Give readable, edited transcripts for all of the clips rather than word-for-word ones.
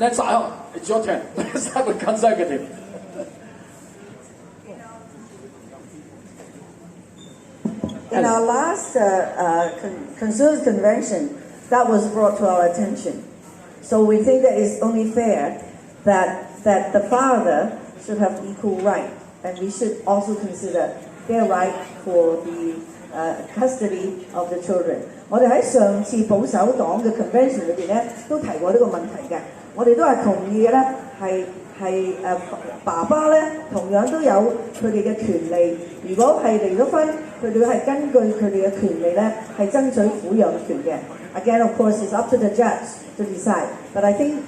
Let's it's your turn. Let's have a consecutive. In our last Consumer Convention, that was brought to our attention. So we think that it's only fair that the father should have equal right, and we should also consider their right for the custody of the children. 我哋喺上次保守黨嘅 convention 裏邊咧，都提過呢個問題嘅。我哋都係同意嘅咧，係爸爸咧同樣都有佢哋嘅權利。如果係離咗婚，佢哋係根據佢哋嘅權利咧係爭取撫養權嘅。Again, of course, it's up to the judge to decide. But I think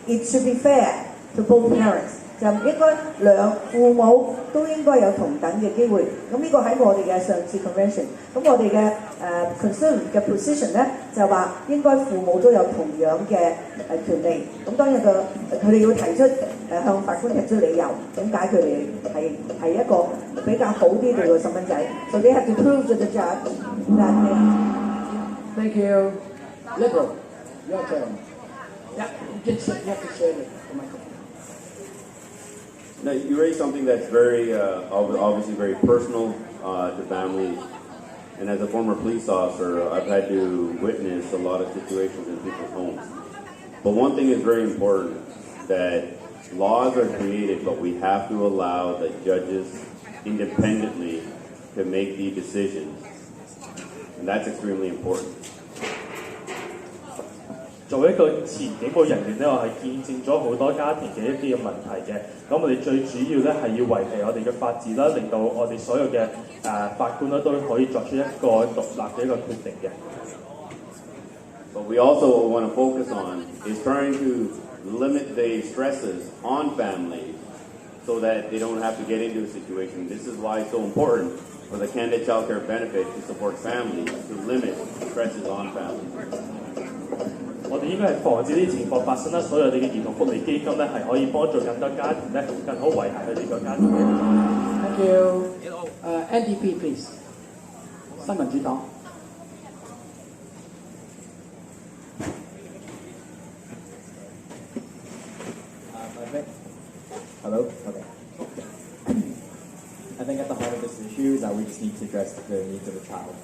it should be fair to both parents. 就唔應該兩父母都應該有同等嘅機會。咁呢個喺我哋嘅上次 convention， 咁我哋嘅concern 嘅 position 咧就話應該父母都有同樣嘅權利。咁當然佢哋要提出向法官提出理由，點解佢哋係一個比較好啲對個細蚊仔。So they have to prove to the judge that they... Thank you. Liberal, your turn. Yeah, you have to share the microphone. Now, you raised something that's very, obviously very personal to families. And as a former police officer, I've had to witness a lot of situations in people's homes. But one thing is very important, that laws are created, but we have to allow the judges independently to make the decisions. And that's extremely important. 作為一個前警務人員咧，我係見證咗好多家庭嘅一啲嘅問題嘅。咁我哋最主要咧係要維繫我哋嘅法治啦，令到我哋所有嘅法官咧都可以作出一個獨立嘅一個決定嘅。But we also want to focus on is trying to limit the stresses on families so that they don't have to get into a situation. This is why it's so important for the candidate child care benefit to support families, to limit stresses on families. 我哋應該係防止呢啲情況發生啦，所以我哋嘅兒童福利基金咧係可以幫助更多家庭咧更好維繫佢哋個家庭嘅。Thank you. NDP, please. 新民主黨。Hello? Okay. I think at the heart of this issue is that we just need to address the needs of the child.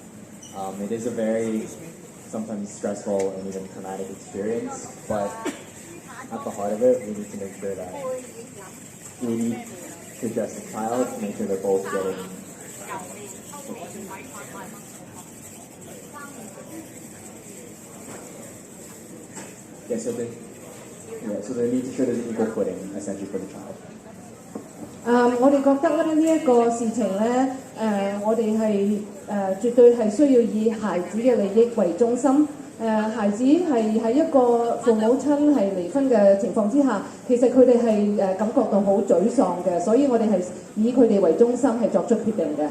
It is a very sometimes stressful and even traumatic experience, but at the heart of it, we need to make sure that we need to address the child, to make sure they're both getting... So they need to show there's an equal footing, essentially, for the child. 我哋覺得咧呢一個事情咧，我哋係絕對係需要以孩子嘅利益為中心。孩子係喺一個父母親係離婚嘅情況之下，其實佢哋係感覺到好沮喪嘅，所以我哋係以佢哋為中心係作出決定嘅。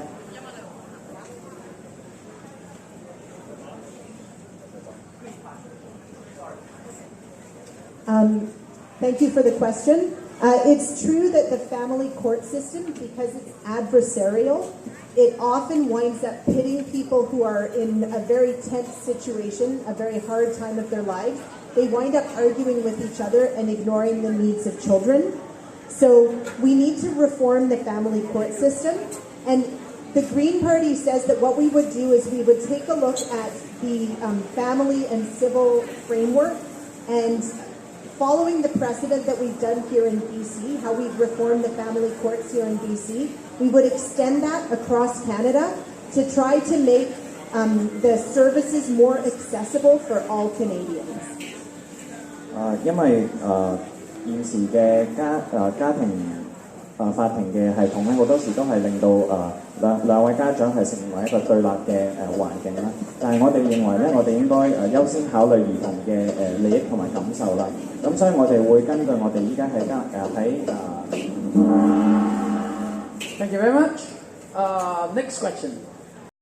Thank you for the question. It's true that the family court system, because it's adversarial, it often winds up pitting people who are in a very tense situation, a very hard time of their lives. They wind up arguing with each other and ignoring the needs of children. So we need to reform the family court system. And the Green Party says that what we would do is we would take a look at the family and civil framework, and following the precedent that we've done here in BC, how we've reformed the family courts here in BC, we would extend that across Canada to try to make the services more accessible for all Canadians. 因為現時嘅家庭法庭嘅系統咧，好多時都係令到兩位家長係成為一個對立嘅環境啦。但係我哋認為咧，我哋應該優先考慮兒童嘅利益同埋感受啦。咁所以我哋會根據我哋依家喺Thank you very much. Next question.